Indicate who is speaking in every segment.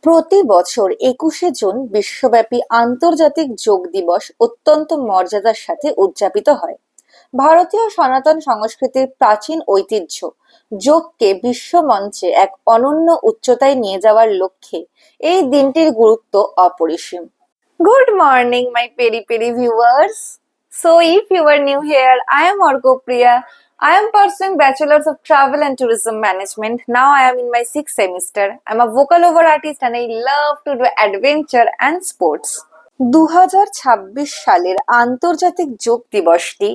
Speaker 1: প্রতি বছর ২১শে জুন বিশ্বব্যাপী আন্তর্জাতিক যোগ দিবস অত্যন্ত মর্যাদার সাথে উদযাপিত হয়। ভারতীয় সনাতন সংস্কৃতির প্রাচীন ঐতিহ্য যোগকে বিশ্বমঞ্চে এক অনন্য উচ্চতায় নিয়ে যাওয়ার লক্ষ্যে এই দিনটির গুরুত্ব অপরিসীম। Good morning, my peri peri viewers. So, if you are new here, I am Orko Priya. I am pursuing Bachelor's of Travel and Tourism Management. Now I am in my sixth semester. I'm a vocal over artist and I love to do adventure and sports. ২০২৬ সালের আন্তর্জাতিক যোগ দিবসটি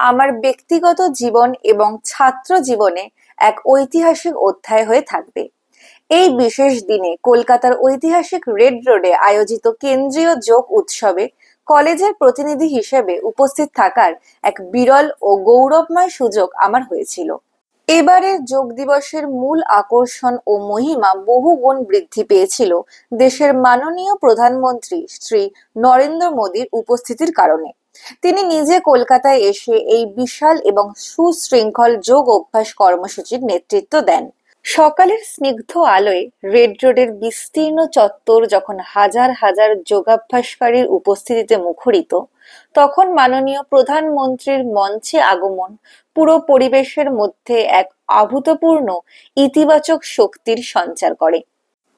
Speaker 1: আমার ব্যক্তিগত জীবন এবং ছাত্র জীবনে এক ঐতিহাসিক অধ্যায় হয়ে থাকবে। এই বিশেষ দিনে কলকাতার ঐতিহাসিক রেড রোডে আয়োজিত কেন্দ্রীয় যোগ উৎসবে কলেজের প্রতিনিধি হিসেবে উপস্থিত থাকার এক বিরল ও গৌরবময় সুযোগ আমার হয়েছিল। এবারের যোগ দিবসের মূল আকর্ষণ ও মহিমা বহুগুণ বৃদ্ধি পেয়েছিল দেশের মাননীয় প্রধানমন্ত্রী শ্রী নরেন্দ্র মোদীর উপস্থিতির কারণে। তিনি নিজে কলকাতায় এসে এই বিশাল এবং সুশৃঙ্খল যোগ অভ্যাস কর্মসূচির নেতৃত্ব দেন। সকালের স্নিগ্ধ আলোয় রেড রোডের বিস্তীর্ণ চত্বর যখন হাজার হাজার যোগাভ্যাসকারীর উপস্থিতিতে মুখরিত, তখন মাননীয় প্রধানমন্ত্রীর মঞ্চে আগমন পুরো পরিবেশের মধ্যে এক অভূতপূর্ণ ইতিবাচক শক্তির সঞ্চার করে।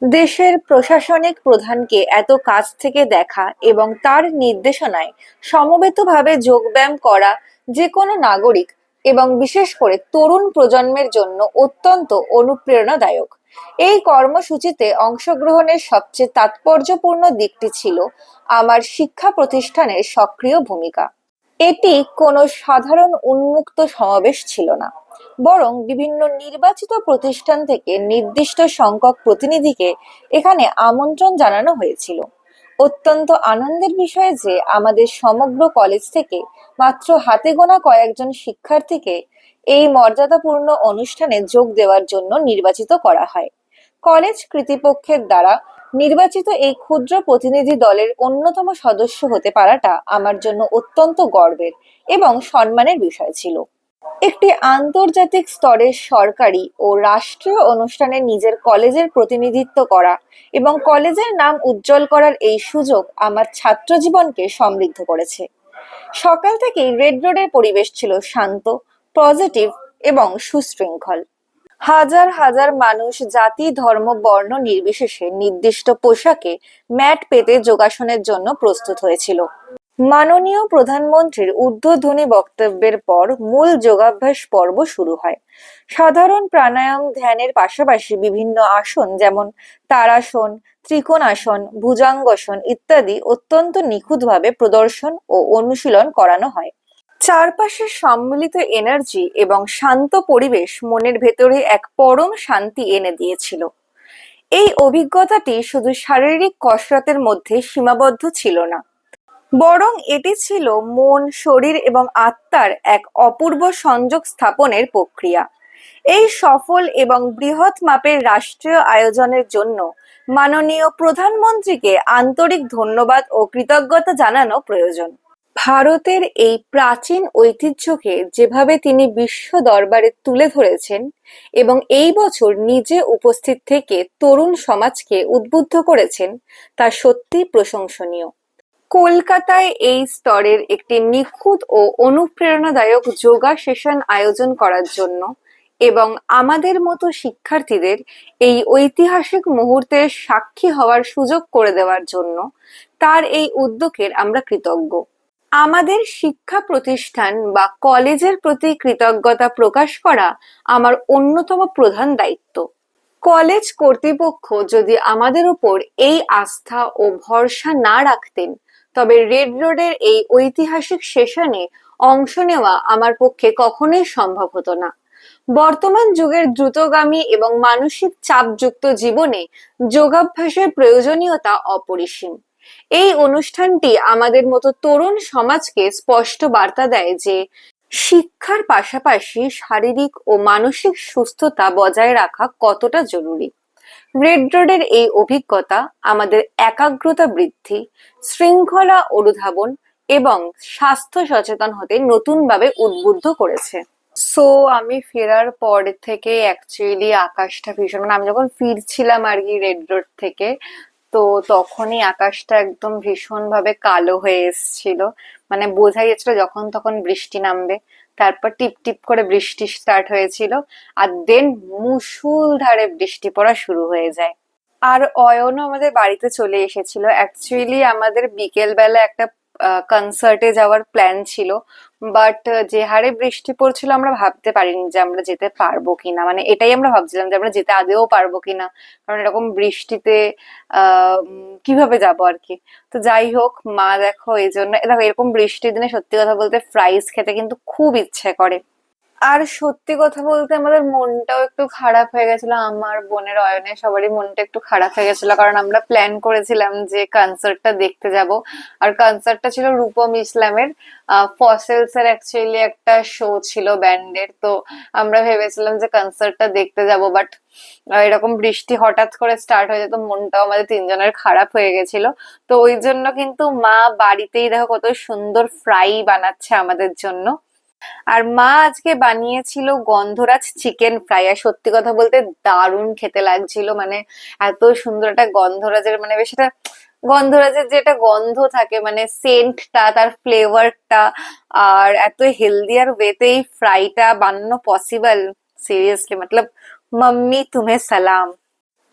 Speaker 1: দেশের প্রশাসনিক প্রধানকে এত কাছ থেকে দেখা এবং তার নির্দেশনায় সমবেতভাবে যোগব্যায়াম করা যে কোনো নাগরিক এবং বিশেষ করে তরুণ প্রজন্মের জন্য অত্যন্ত অনুপ্রেরণাদায়ক। এই কর্মসূচিতে অংশগ্রহণের সবচেয়ে তাৎপর্যপূর্ণ দিকটি ছিল আমার শিক্ষা প্রতিষ্ঠানের সক্রিয় ভূমিকা। এটি কোনো সাধারণ উন্মুক্ত সমাবেশ ছিল না, বরং বিভিন্ন নির্বাচিত প্রতিষ্ঠান থেকে নির্দিষ্ট সংখ্যক প্রতিনিধিকে এখানে আমন্ত্রণ জানানো হয়েছিল। অত্যন্ত আনন্দের বিষয় যে আমাদের সমগ্র কলেজ থেকে মাত্র হাতে গোনা কয়েকজন শিক্ষার্থীকে এই মর্যাদাপূর্ণ অনুষ্ঠানে যোগ দেওয়ার জন্য নির্বাচিত করা হয়। কলেজ কর্তৃপক্ষের দ্বারা নির্বাচিত এই ক্ষুদ্র প্রতিনিধি দলের অন্যতম সদস্য হতে পারাটা আমার জন্য অত্যন্ত গর্বের এবং সম্মানের বিষয় ছিল। একটি আন্তর্জাতিক স্তরের সরকারি ও রাষ্ট্রীয় অনুষ্ঠানে নিজের কলেজের প্রতিনিধিত্ব করা এবং কলেজের নাম উজ্জ্বল করার এই সুযোগ আমার ছাত্র জীবনকে সমৃদ্ধ করেছে। সকাল থেকেই রেড রোডের পরিবেশ ছিল শান্ত, পজিটিভ এবং সুশৃঙ্খল। হাজার হাজার মানুষ জাতি, ধর্ম, বর্ণ নির্বিশেষে নির্দিষ্ট পোশাকে ম্যাট পেতে যোগাসনের জন্য প্রস্তুত হয়েছিল। মাননীয় প্রধানমন্ত্রীর ঊর্ধ্বধ্বনি বক্তব্যের পর মূল যোগাভ্যাস পর্ব শুরু হয়। সাধারণ প্রাণায়াম, ধ্যানের পাশাপাশি বিভিন্ন আসন যেমন তারাসন, ত্রিকোণাসন, ভুজঙ্গাসন ইত্যাদি অত্যন্ত নিখুঁতভাবে প্রদর্শন ও অনুশীলন করানো হয়। চারপাশের সম্মিলিত এনার্জি এবং শান্ত পরিবেশ মনের ভেতরে এক পরম শান্তি এনে দিয়েছিল। এই অভিজ্ঞতাটি শুধু শারীরিক কসরতের মধ্যে সীমাবদ্ধ ছিল না, বরং এটি ছিল মন, শরীর এবং আত্মার এক অপূর্ব সংযোগ স্থাপনের প্রক্রিয়া। এই সফল এবং বৃহৎ মাপের রাষ্ট্রীয় আয়োজনের জন্য মাননীয় প্রধানমন্ত্রীকে আন্তরিক ধন্যবাদ ও কৃতজ্ঞতা জানানো প্রয়োজন। ভারতের এই প্রাচীন ঐতিহ্যকে যেভাবে তিনি বিশ্ব দরবারে তুলে ধরেছেন এবং এই বছর নিজে উপস্থিত থেকে তরুণ সমাজকে উদ্বুদ্ধ করেছেন, তা সত্যি প্রশংসনীয়। কলকাতায় এই স্তরের একটি নিখুঁত ও অনুপ্রেরণাদায়ক যোগা সেশন আয়োজন করার জন্য এবং আমাদের মতো শিক্ষার্থীদের এই ঐতিহাসিক মুহূর্তের সাক্ষী হওয়ার সুযোগ করে দেওয়ার জন্য তার এই উদ্যোগের আমরা কৃতজ্ঞ। আমাদের শিক্ষা প্রতিষ্ঠান বা কলেজের প্রতি কৃতজ্ঞতা প্রকাশ করা আমার অন্যতম প্রধান দায়িত্ব। কলেজ কর্তৃপক্ষ যদি আমাদের উপর এই আস্থা ও ভরসা না রাখতেন, তবে রেড রোডের এই ঐতিহাসিক সেশনে অংশ নেওয়া আমার পক্ষে কখনোই সম্ভব হতো না। বর্তমান যুগের দ্রুতগামী এবং মানসিক চাপযুক্ত জীবনে যোগাভ্যাসের প্রয়োজনীয়তা অপরিসীম। এই অনুষ্ঠানটি আমাদের মতো তরুণ সমাজকে স্পষ্ট বার্তা দেয় যে শিক্ষার পাশাপাশি শারীরিক ও মানসিক সুস্থতা বজায় রাখা কতটা জরুরি। রেড রোডের এই অভিজ্ঞতা আমাদের একাগ্রতা বৃদ্ধি, শৃঙ্খলা অনুধাবন এবং স্বাস্থ্য সচেতন হতে নতুনভাবে উদ্বুদ্ধ করেছে। সো আমি ফেরার পর থেকে অ্যাকচুয়ালি আকাশটা ভীষণ, মানে আমি যখন ফিরছিলাম আর কি রেড রোড থেকে, তো তখনই আকাশটা একদম ভীষণ ভাবে কালো হয়ে এসেছিল। মানে বোঝাই যাচ্ছিল যখন তখন বৃষ্টি নামবে। তারপর টিপ টিপ করে বৃষ্টি স্টার্ট হয়েছিল, আর দেন মুষলধারে বৃষ্টি পড়া শুরু হয়ে যায়। আর অয়নও আমাদের বাড়িতে চলে এসেছিল। অ্যাকচুয়ালি আমাদের বিকেল বেলা একটা কনসার্টে যাওয়ার প্ল্যান ছিল, বাট যে হারে বৃষ্টি পড়ছিল আমরা ভাবতে পারিনি যে আমরা যেতে পারবো কিনা। মানে এটাই আমরা ভাবছিলাম যে আমরা যেতে আদেও পারবো কিনা, কারণ এরকম বৃষ্টিতে কিভাবে যাবো আর কি। তো যাই হোক, মা দেখো এই জন্য, দেখো এরকম বৃষ্টির দিনে সত্যি কথা বলতে ফ্রাইস খেতে কিন্তু খুব ইচ্ছে করে। আর সত্যি কথা বলতে আমাদের মনটাও একটু খারাপ হয়ে গেছিল, আমার বোনের অয়নের সবারই মনটা একটু খারাপ হয়ে গেছিল, কারণ আমরা প্ল্যান করেছিলাম যে কনসার্টটা দেখতে যাব। আর কনসার্টটা ছিল রূপম ইসলামের। ফসেলস এর অ্যাকচুয়ালি একটা শো ছিল ব্যান্ডের, তো আমরা ভেবেছিলাম যে কনসার্টটা দেখতে যাব, বাট এরকম বৃষ্টি হঠাৎ করে স্টার্ট হয়ে যেত, মনটাও আমাদের তিনজনের খারাপ হয়ে গেছিল। তো ওই জন্য কিন্তু মা বাড়িতেই দেখো কত সুন্দর ফ্রাই বানাচ্ছে আমাদের জন্য। আর মা আজকে বানিয়েছিল গন্ধরাজ চিকেন ফ্রাই, আর সত্যি কথা বলতে দারুণ খেতে লাগছিল। মানে এত সুন্দর একটা গন্ধরাজের, মানে বেশ এটা গন্ধরাজের যে একটা গন্ধ থাকে, মানে সেন্টটা, তার ফ্লেভারটা, আর এত হেলদি আর ওয়েতে এই ফ্রাইটা বানানো পসিবল। সিরিয়াসলি মতলব, মাম্মি তুমি সালাম।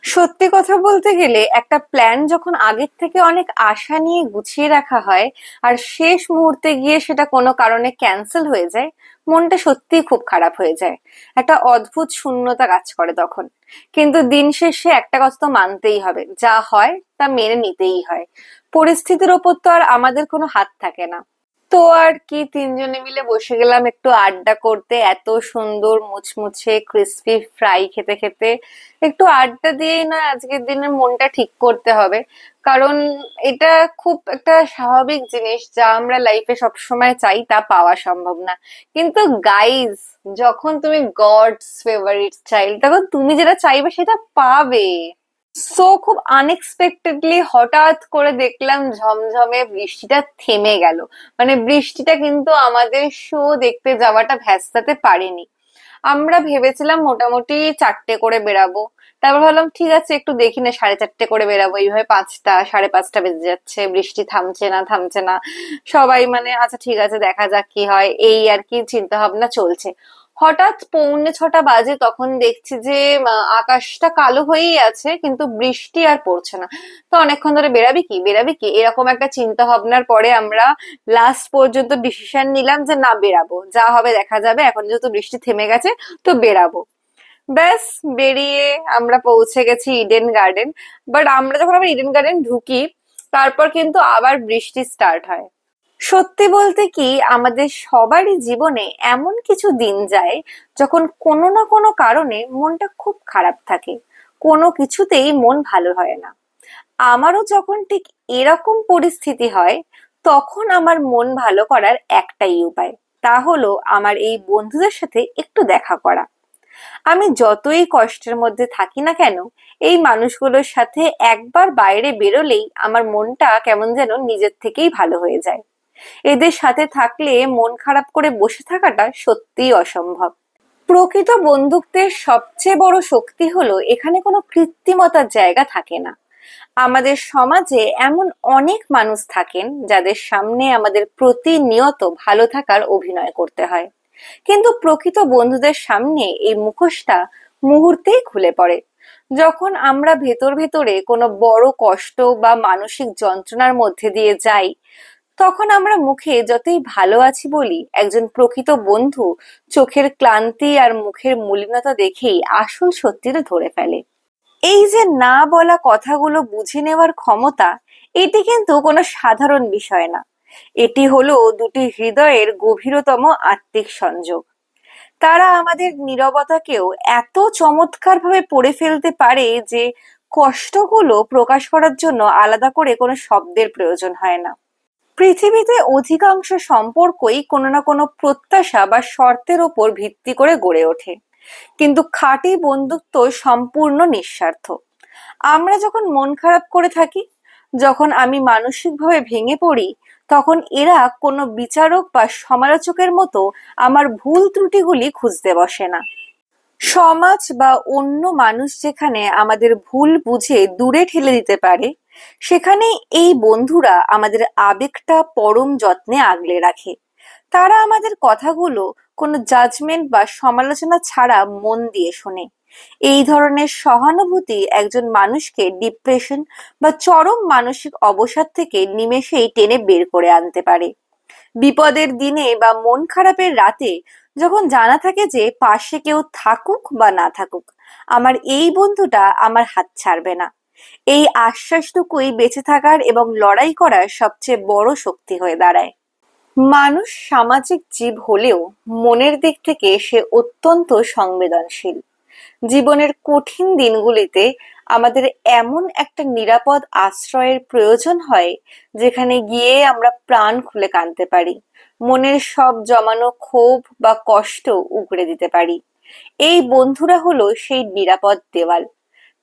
Speaker 1: সত্যি কথা বলতে গেলে একটা প্ল্যান যখন আগের থেকে অনেক আশা নিয়ে গুছিয়ে রাখা হয়, আর শেষ মুহূর্তে গিয়ে সেটা কোনো কারণে ক্যান্সেল হয়ে যায়, মনটা সত্যিই খুব খারাপ হয়ে যায়। একটা অদ্ভুত শূন্যতা কাজ করে তখন। কিন্তু দিন শেষে একটা কথা তো মানতেই হবে, যা হয় তা মেনে নিতেই হয়। পরিস্থিতির ওপর তো আর আমাদের কোনো হাত থাকে না। তো আর কি, তিনজনে মিলে বসে গেলাম একটু আড্ডা করতে, এত সুন্দর মুচমুচে ক্রিস্পি ফ্রাই খেতে খেতে। একটু আড্ডা দিয়েই না আজকের দিনের মনটা ঠিক করতে হবে, কারণ এটা খুব একটা স্বাভাবিক জিনিস যা আমরা লাইফে সবসময় চাই তা পাওয়া সম্ভব না। কিন্তু গাইজ, যখন তুমি গডস ফেভারিট চাইল্ড, তখন তুমি যেটা চাইবে সেটা পাবে। সো খুব আনএক্সপেক্টেডলি হঠাৎ করে দেখলাম ঝমঝমে বৃষ্টিটা থেমে গেল। মানে বৃষ্টিটা কিন্তু আমাদের শো দেখতে যাওয়াটা ভ্যাস্তাতে পারেনি। আমরা ভেবেছিলাম মোটামুটি 4টে করে বেরাবো, তারপর ভাবলাম ঠিক আছে একটু দেখি না, 4:30 করে বেরাবো। এইভাবে 5টা 5:30 বেজে যাচ্ছে, বৃষ্টি থামছে না থামছে না। সবাই মানে আচ্ছা ঠিক আছে দেখা যাক কি হয়, এই আর কি চিন্তা ভাবনা চলছে। হঠাৎ 5:45 বাজে, তখন দেখছি যে আকাশটা কালো হয়েই আছে কিন্তু বৃষ্টি আর পড়ছে না। তো অনেকক্ষণ ধরে বেরাবি কি বেরাবি কি এরকম একটা চিন্তা ভাবনার পরে আমরা লাস্ট পর্যন্ত ডিসিশন নিলাম যে না, বেরাবো, যা হবে দেখা যাবে, এখন যেহেতু বৃষ্টি থেমে গেছে তো বেরাবো। ব্যাস, বেরিয়ে আমরা পৌঁছে গেছি ইডেন গার্ডেন। বাট আমরা যখন আবার ইডেন গার্ডেন ঢুকি, তারপর কিন্তু আবার বৃষ্টি স্টার্ট হয়। সত্যি বলতে কি, আমাদের সবারই জীবনে এমন কিছু দিন যায় যখন কোনো না কোনো কারণে মনটা খুব খারাপ থাকে, কোনো কিছুতেই মন ভালো হয় না। আমারও যখন ঠিক এরকম পরিস্থিতি হয়, তখন আমার মন ভালো করার একটাই উপায়, তা হলো আমার এই বন্ধুদের সাথে একটু দেখা করা। আমি যতই কষ্টের মধ্যে থাকি না কেন, এই মানুষগুলোর সাথে একবার বাইরে বেরোলেই আমার মনটা কেমন যেন নিজের থেকেই ভালো হয়ে যায়। এদের সাথে থাকলে মন খারাপ করে বসে থাকাটা সত্যিই অসম্ভব। প্রকৃত বন্ধুত্বের সবচেয়ে বড় শক্তি হলো এখানে কোনো কৃত্রিমতার জায়গা থাকে না। আমাদের সমাজে এমন অনেক মানুষ থাকেন যাদের সামনে আমাদের প্রতিনিয়ত ভালো থাকার অভিনয় করতে হয়, কিন্তু প্রকৃত বন্ধুদের সামনে এই মুখোশটা মুহূর্তেই খুলে পড়ে। যখন আমরা ভেতর ভেতরে কোনো বড় কষ্ট বা মানসিক যন্ত্রণার মধ্যে দিয়ে যাই, তখন আমরা মুখে যতই ভালো আছি বলি, একজন প্রকৃত বন্ধু চোখের ক্লান্তি আর মুখের মলিনতা দেখেই আসল সত্যিটা ধরে ফেলে। এই যে না বলা কথাগুলো বুঝে নেওয়ার ক্ষমতা, এটি কিন্তু কোনো সাধারণ বিষয় না। এটি হলো দুটি হৃদয়ের গভীরতম আত্মিক সংযোগ। তারা আমাদের নীরবতাকেও এত চমৎকার ভাবে পড়ে ফেলতে পারে যে কষ্টগুলো প্রকাশ করার জন্য আলাদা করে কোনো শব্দের প্রয়োজন হয় না। পৃথিবীতে অধিকাংশ সম্পর্কই কোনো না কোনো প্রত্যাশা বা শর্তের ওপর ভিত্তি করে গড়ে ওঠে, কিন্তু খাঁটি বন্ধুত্ব সম্পূর্ণ নিঃস্বার্থ। আমরা যখন মন খারাপ করে থাকি, যখন আমি মানসিকভাবে ভেঙে পড়ি, তখন এরা কোনো বিচারক বা সমালোচকের মতো আমার ভুল ত্রুটিগুলি খুঁজতে বসে না। সমাজ বা অন্য মানুষ যেখানে আমাদের ভুল বুঝে দূরে ঠেলে দিতে পারে, সেখানে এই বন্ধুরা আমাদের আবেগটা পরম যত্নে আগলে রাখে। তারা আমাদের কথাগুলো কোনো জাজমেন্ট বা সমালোচনা ছাড়া মন দিয়ে শোনে। এই ধরনের সহানুভূতি একজন মানুষকে ডিপ্রেশন বা চরম মানসিক অবসাদ থেকে নিমেষেই টেনে বের করে আনতে পারে। বিপদের দিনে বা মন খারাপের রাতে যখন জানা থাকে যে পাশে কেউ থাকুক বা না থাকুক, আমার এই বন্ধুটা আমার হাত ছাড়বে না, এই আশ্বাসটুকুই বেঁচে থাকার এবং লড়াই করার সবচেয়ে বড় শক্তি হয়ে দাঁড়ায়। মানুষ সামাজিক জীব হলেও মনের দিক থেকে সে অত্যন্ত সংবেদনশীল। জীবনের কঠিন দিনগুলিতে আমাদের এমন একটা নিরাপদ আশ্রয়ের প্রয়োজন হয়, যেখানে গিয়ে আমরা প্রাণ খুলে কাঁদতে পারি, মনের সব জমানো ক্ষোভ বা কষ্ট উগরে দিতে পারি। এই বন্ধুরা হলো সেই নিরাপদ দেওয়াল।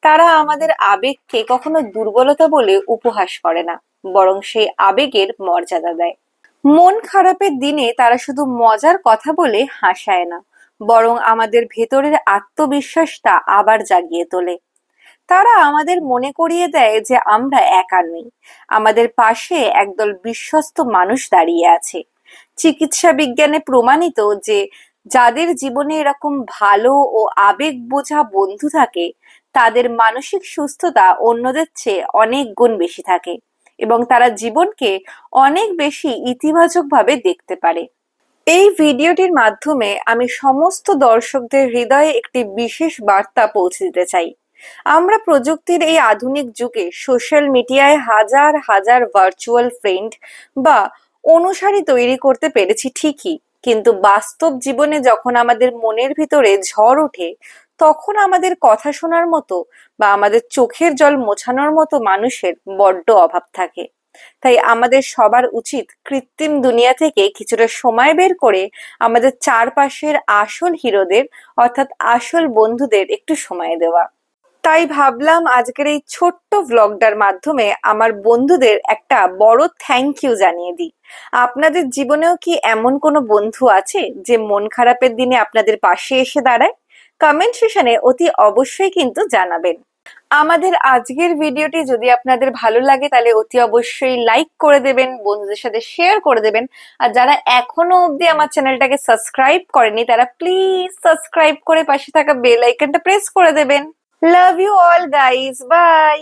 Speaker 1: তারা আমাদের আবেগকে কখনো দুর্বলতা বলে উপহাস করে না, বরং সেই আবেগের মর্যাদা দেয়। মন খারাপের দিনে তারা শুধু মজার কথা বলে হাসায় না, বরং আমাদের ভেতরের আত্মবিশ্বাসটা আবার জাগিয়ে তোলে। তারা আমাদের মনে করিয়ে দেয় যে আমরা একা নই, আমাদের পাশে একদল বিশ্বস্ত মানুষ দাঁড়িয়ে আছে। চিকিৎসা বিজ্ঞানে প্রমাণিত যে যাদের জীবনে এরকম ভালো ও আবেগ বোঝা বন্ধু থাকে, তাদের মানসিক সুস্থতা অন্যদের চেয়ে অনেক গুণ বেশি থাকে এবং তারা জীবনকে অনেক বেশি ইতিবাচকভাবে দেখতে পারে। এই ভিডিওটির মাধ্যমে আমি সমস্ত দর্শকদের হৃদয়ে একটি বিশেষ বার্তা পৌঁছে দিতে চাই। আমরা প্রযুক্তির এই আধুনিক যুগে সোশ্যাল মিডিয়ায় হাজার হাজার ভার্চুয়াল ফ্রেন্ড বা অনুসারী তৈরি করতে পেরেছি ঠিকই, কিন্তু বাস্তব জীবনে যখন আমাদের মনের ভিতরে ঝড় ওঠে, তখন আমাদের কথা শোনার মতো বা আমাদের চোখের জল মোছানোর মতো মানুষের বড্ড অভাব থাকে। তাই আমাদের সবার উচিত কৃত্রিম দুনিয়া থেকে কিছুটা সময় বের করে আমাদের চারপাশের আসল হিরোদের, অর্থাৎ আসল বন্ধুদের একটু সময় দেওয়া। তাই ভাবলাম আজকের এই ছোট্ট ভ্লগটার মাধ্যমে আমার বন্ধুদের একটা বড় থ্যাংক ইউ জানিয়ে দিই। আপনাদের জীবনেও কি এমন কোনো বন্ধু আছে যে মন খারাপের দিনে আপনাদের পাশে এসে দাঁড়ায়? কমেন্ট সেকশনে অতি অবশ্যই কিন্তু জানাবেন। আমাদের আজকের ভিডিওটি যদি আপনাদের ভালো লাগে তাহলে অতি অবশ্যই লাইক করে দেবেন, বন্ধুদের সাথে শেয়ার করে দেবেন। আর যারা এখনো অবধি আমার চ্যানেলটাকে সাবস্ক্রাইব করেনি, তারা প্লিজ সাবস্ক্রাইব করে পাশে থাকা বেল আইকনটা প্রেস করে দেবেন। Love you all guys, by.